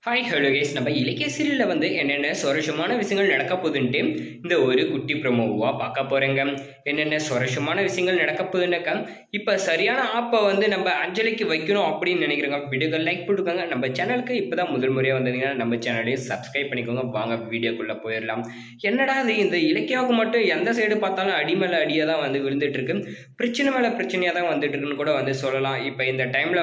Hi hello case நம்ம இலக்கிய சீரியலில் என்னென்ன சுவாரஸ்யமான விஷயங்கள் நடக்க போகுதுன்ட்டு இந்த ஒரு குட்டி ப்ரொமோவாக பார்க்க போகிறேங்க. என்னென்ன சுவாரஸ்யமான விஷயங்கள் நடக்க போகுதுன்னாக்கா இப்போ சரியான ஆப்பை நம்ம அஞ்சலிக்கு வைக்கணும் அப்படின்னு நினைக்கிறோங்க. வீடியோக்கள் லைக் போட்டுக்கோங்க. நம்ம சேனலுக்கு இப்போ தான் முதல் முறையாக வந்தீங்கன்னா நம்ம சேனலையும் சப்ஸ்கிரைப் பண்ணிக்கோங்க. வாங்க வீடியோக்குள்ளே போயிடலாம். என்னடா அது இந்த இலக்கியாவுக்கு மட்டும் எந்த சைடு பார்த்தாலும் அடி மேலே அடியாக தான் விழுந்துட்டு இருக்கு, பிரச்சனை மேலே பிரச்சனையாக தான் வந்துட்டு இருக்குன்னு கூட சொல்லலாம். இப்போ இந்த டைமில்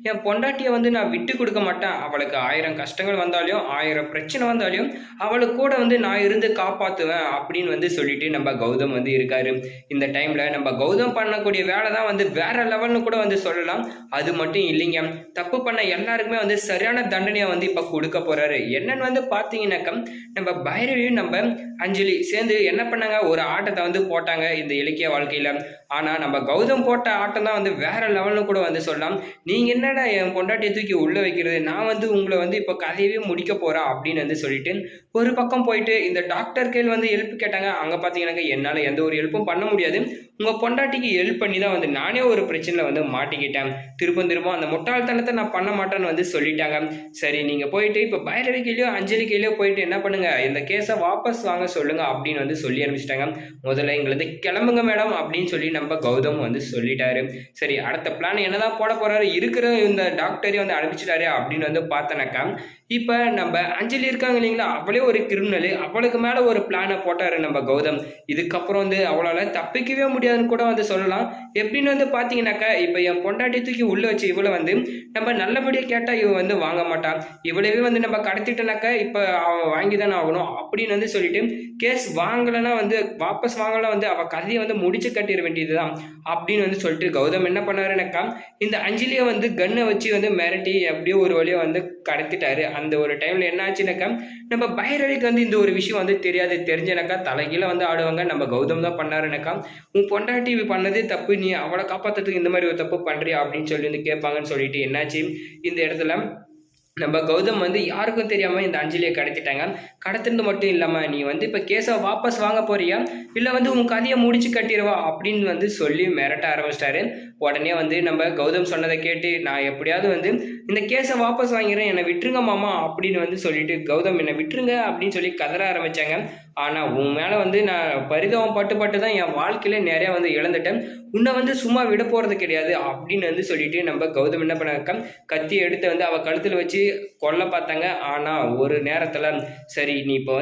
என் பொண்டாட்டியை நான் விட்டு கொடுக்க மாட்டேன், அவளுக்கு 1000 கஷ்டங்கள் வந்தாலும் 1000 பிரச்சனை வந்தாலும் அவளுக்கு கூட நான் இருந்து காப்பாற்றுவேன் அப்படின்னு சொல்லிட்டு நம்ம கௌதம் இருக்காரு. இந்த டைம்ல நம்ம கௌதம் பண்ணக்கூடிய வேலை தான் வேற லெவல்னு கூட சொல்லலாம். அது மட்டும் இல்லைங்க, தப்பு பண்ண எல்லாருக்குமே சரியான தண்டனையை இப்ப கொடுக்க போறாரு. என்னன்னு பாத்தீங்கன்னாக்கா நம்ம பைரவியும் நம்ம அஞ்சலி சேர்ந்து என்ன பண்ணாங்க, ஒரு ஆட்டத்தை போட்டாங்க இந்த இலக்கிய வாழ்க்கையில. ஆனா நம்ம கௌதம் போட்ட ஆட்டம் தான் வேற லெவல்னு கூட சொல்லலாம். நீங்க என்னடா என் பொண்டாட்டியை தூக்கி உள்ள வைக்கிறது, நான் உங்களை இப்போ கதையவே முடிக்க போறா அப்படின்னு சொல்லிட்டு ஒரு பக்கம் போயிட்டு இந்த டாக்டர் கேள் ஹெல்ப் கேட்டாங்க. அங்க பாத்தீங்கன்னா என்னால எந்த ஒரு ஹெல்ப்பும் பண்ண முடியாது, உங்க பொண்டாட்டிக்கு ஹெல்ப் பண்ணி தான் நானே ஒரு பிரச்சனைல மாட்டிக்கிட்டேன், திரும்ப அந்த முட்டாள்தனத்தை நான் பண்ண மாட்டேன்னு சொல்லிட்டாங்க. சரி நீங்க போயிட்டு இப்ப பைரவி கையிலயோ அஞ்சலி கையிலயோ போயிட்டு என்ன பண்ணுங்க, இந்த கேஸை வாபஸ் வாங்க சொல்லுங்க அப்படின்னு சொல்லி அனுப்பிச்சிட்டாங்க. முதல்ல எங்களுக்கு கிளம்புங்க மேடம் அப்படின்னு சொல்லி நம்ம கௌதம் சொல்லிட்டாரு. சரி அடுத்த பிளான் என்னதான் போட போறாரு, இருக்கிற இந்த டாக்டரையும் அனுப்பிச்சிட்டாரு அப்படின்னு பார்த்தனாக்கா இப்ப நம்ம அஞ்சலி இருக்காங்க இல்லைங்களா, அவளே ஒரு கிரிமினல், அவளுக்கு மேல ஒரு பிளானை போட்டாரு நம்ம கௌதம். இதுக்கப்புறம் அவளால தப்பிக்கவே முடியாதுன்னு கூட சொல்லலாம். எப்படின்னு பாத்தீங்கன்னாக்கா இப்ப என் பொண்டாட்டி தூக்கி உள்ள வச்சு இவளை நம்ம நல்லபடியா கேட்டா இவ வாங்க மாட்டான், இவளவே நம்ம கடத்திட்டனாக்கா இப்ப அவ வாங்கிதானே ஆகணும் அப்படின்னு சொல்லிட்டு கேஸ் வாங்கலன்னா வாபஸ் வாங்கலாம் அவ கதையை முடிச்சு கட்டிட வேண்டியதுதான் அப்படின்னு சொல்லிட்டு கௌதம் என்ன பண்ணாருனாக்கா இந்த அஞ்சலியை கன்னை வச்சு மிரட்டி எப்படியோ ஒரு வழியா கடத்திட்டாரு. அந்த ஒரு டைம்ல என்ன ஆச்சுனாக்கா நம்ம பைரவிக்கு இந்த ஒரு விஷயம் தெரியாது, தெரிஞ்சனாக்கா தலைகீழ ஆடுவாங்க. நம்ம கௌதம் தான் பண்ணாருனாக்கா உன் பொண்டாட்டி பண்ணதே தப்பு, நீ அவளை காப்பாத்துறதுக்கு இந்த மாதிரி ஒரு தப்பு பண்றியா அப்படின்னு சொல்லி கேட்பாங்கன்னு சொல்லிட்டு என்னாச்சு இந்த இடத்துல நம்ம கௌதம் யாருக்கும் தெரியாம இந்த அஞ்சலியை கடத்திட்டாங்க. கடத்துறது மட்டும் இல்லாம நீ இப்ப கேஸை வாபஸ் வாங்க போறியா இல்ல உன் கதையை முடிச்சு கட்டிடுவா அப்படின்னு சொல்லி மிரட்ட ஆரம்பிச்சிட்டாரு. உடனே நம்ம கௌதம் சொன்னதை கேட்டு நான் எப்படியாவது இந்த கேஸை வாபஸ் வாங்கிறேன், என்னை விட்டுருங்க மாமா அப்படின்னு சொல்லிட்டு கௌதம் என்னை விட்டுருங்க அப்படின்னு சொல்லி கதற ஆரம்பிச்சாங்க. ஆனா உன் மேல நான் பரிதாபம் பட்டு தான் என் வாழ்க்கையில நிறைய இழந்துட்டேன், உன்னை சும்மா விட போறது கிடையாது அப்படின்னு சொல்லிட்டு நம்ம கௌதம் என்ன பண்ணாக்க கத்தி எடுத்து அவ கழுத்துல வச்சு கொல்ல பார்த்தாங்க. ஆனா ஒரு நேரத்துல சரி நீ இப்போ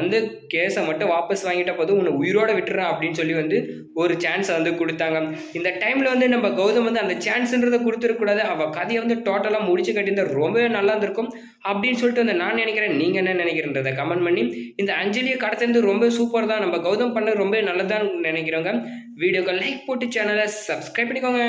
கேஸை மட்டும் வாபஸ் வாங்கிட்ட போதும் உன்னை உயிரோட விட்டுறான் அப்படின்னு சொல்லி ஒரு சான்ஸ் கொடுத்தாங்க. இந்த டைம்ல நம்ம கௌதம் அந்த சான்ஸ்ன்றதை கொடுத்துருக்கூடாது, அவ கதையை டோட்டலா முடிச்சு கட்டியிருந்தா ரொம்பவே நல்லா இருந்திருக்கும் அப்படின்னு சொல்லிட்டு நான் நினைக்கிறேன். நீங்க என்ன நினைக்கிறன்றதை கமெண்ட் பண்ணி இந்த அஞ்சலியை கடத்திருந்து ரொம்ப சூப்பர் தான், நம்ம கௌதம் பண்ண ரொம்ப நல்லதான்னு நினைக்கிறோங்க. வீடியோக்கு லைக் போட்டு சேனலை சப்ஸ்கிரைப் பண்ணிக்கோங்க.